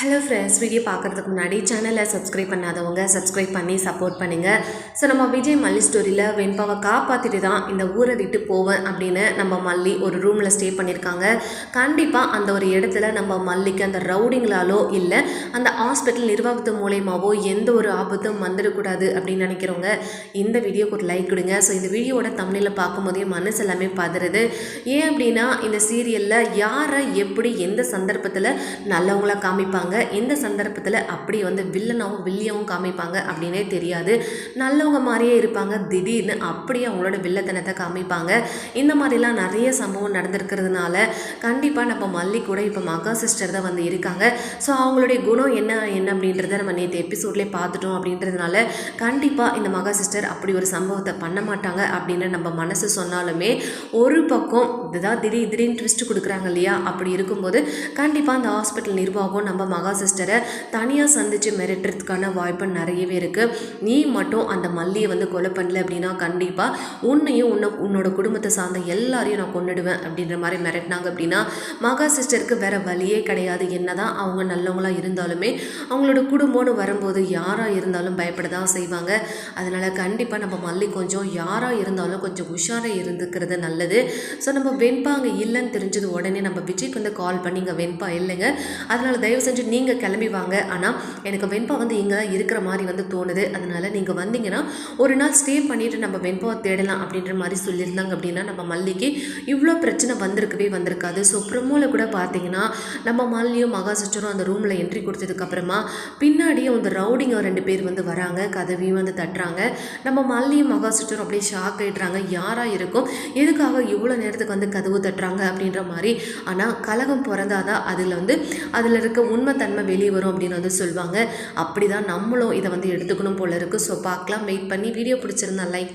Hello friends, video பார்க்குறதுக்கு முன்னாடி சேனலை சப்ஸ்கிரைப் பண்ணாதவங்க சப்ஸ்கிரைப் பண்ணி சப்போர்ட் பண்ணுங்கள். ஸோ நம்ம விஜய் மல்லி ஸ்டோரியில் வெண்பாவை காப்பாற்றிட்டு தான் இந்த ஊரை விட்டு போவேன் அப்படின்னு நம்ம மல்லி ஒரு ரூமில் ஸ்டே பண்ணியிருக்காங்க. கண்டிப்பாக அந்த ஒரு இடத்துல நம்ம மல்லிக்கு அந்த ரவுடிங்களாலோ இல்லை அந்த ஹாஸ்பிட்டல் நிர்வாகத்து மூலயமாவோ எந்த ஒரு ஆபத்தும் வந்துடக்கூடாது அப்படின்னு நினைக்கிறவங்க இந்த வீடியோக்கு ஒரு லைக் கொடுங்க. ஸோ இந்த வீடியோவோட தமிழில் பார்க்கும்போதே மனசு எல்லாமே பதறுது. ஏன் அப்படின்னா இந்த சீரியலில் யாரை எப்படி எந்த சந்தர்ப்பத்தில் நல்லவங்களா காமிப்பாங்க, இந்த சந்தர்ப்பத்தில் அப்படி வில்லனாவும் வில்லியாவும் காமிப்பாங்க அப்படின்னே தெரியாது. நல்லவங்க மாதிரியே இருப்பாங்க, திடீர்னு அப்படியே அவங்களோட வில்லத்தனத்தை காமிப்பாங்க. இந்த மாதிரிலாம் நிறைய சம்பவம் நடந்திருக்கிறதுனால கண்டிப்பாக நம்ம மல்லி கூட இப்போ மகா சிஸ்டர் தான் இருக்காங்க. ஸோ அவங்களுடைய குணம் என்ன அப்படின்றத நம்ம நேற்று எபிசோட்லேயே பார்த்துட்டோம். அப்படின்றதுனால கண்டிப்பாக இந்த மகா சிஸ்டர் அப்படி ஒரு சம்பவத்தை பண்ண மாட்டாங்க அப்படின்னு நம்ம மனசு சொன்னாலுமே ஒரு பக்கம் இதுதான் திடீர்னு ட்விஸ்ட் கொடுக்குறாங்க இல்லையா, அப்படி இருக்கும்போது கண்டிப்பாக அந்த ஹாஸ்பிட்டல் நிர்வாகம் நம்ம மகா சிஸ்டரை தனியாக சந்தித்து மிரட்டுறதுக்கான வாய்ப்பு நிறையவே இருக்குது. நீ மட்டும் அந்த மல்லியை கொலை பண்ணல அப்படின்னா கண்டிப்பாக உன்னையும் உன்னோட குடும்பத்தை சார்ந்த எல்லாரையும் நான் கொன்னுடுவேன் அப்படின்ற மாதிரி மிரட்டினாங்க. அப்படின்னா மகா சிஸ்டருக்கு வேற வழியே கிடையாது. என்னதான் அவங்க நல்லவங்களாக இருந்தாலுமே அவங்களோட குடும்பம்னு வரும்போது யாராக இருந்தாலும் பயப்பட தான் செய்வாங்க. அதனால் கண்டிப்பாக நம்ம மல்லி கொஞ்சம் யாராக இருந்தாலும் கொஞ்சம் உஷாராக இருந்துக்கிறது நல்லது. ஸோ நம்ம வெண்பா அங்கே இல்லைன்னு தெரிஞ்சது உடனே நம்ம விஜய்க்கு கால் பண்ணி இங்கே வெண்பா இல்லைங்க, அதனால் தயவு செஞ்சு நீங்கள் கிளம்பி வாங்க. ஆனால் எனக்கு வெண்பா இங்கே தான் இருக்கிற மாதிரி தோணுது. அதனால் நீங்கள் வந்தீங்கன்னா ஒரு நாள் ஸ்டே பண்ணிவிட்டு நம்ம வெண்பாவை தேடலாம் அப்படின்ற மாதிரி சொல்லியிருந்தாங்க. அப்படின்னா நம்ம மல்லிக்கு இவ்வளோ பிரச்சனை வந்திருக்காது. ஸோ ப்ரமோவில் கூட பார்த்தீங்கன்னா நம்ம மல்லியும் மகா சிஸ்டரும் அந்த ரூமில் என்ட்ரி கொடுத்ததுக்கப்புறமா பின்னாடியே ரவுடிங்க 2 பேர் வராங்க, கதவையும் தட்டுறாங்க. நம்ம மல்லியும் மகா சிஸ்டரும் அப்படியே ஷாக் ஆகிடுறாங்க. யாராக இருக்கும், எதுக்காக இவ்வளோ நேரத்துக்கு கதவு தட்டுறாங்க அப்படின்ற மாதிரி. ஆனால் கலகம் பிறந்தாதான் அதில் இருக்க உண்மை தன்மை வெளியே வரும் அப்படின்னு சொல்லுவாங்க. அப்படி தான் நம்மளும் இதை எடுத்துக்கணும் போல இருக்குது. ஸோ பார்க்கலாம், வெயிட் பண்ணி. வீடியோ பிடிச்சிருந்தா லைக்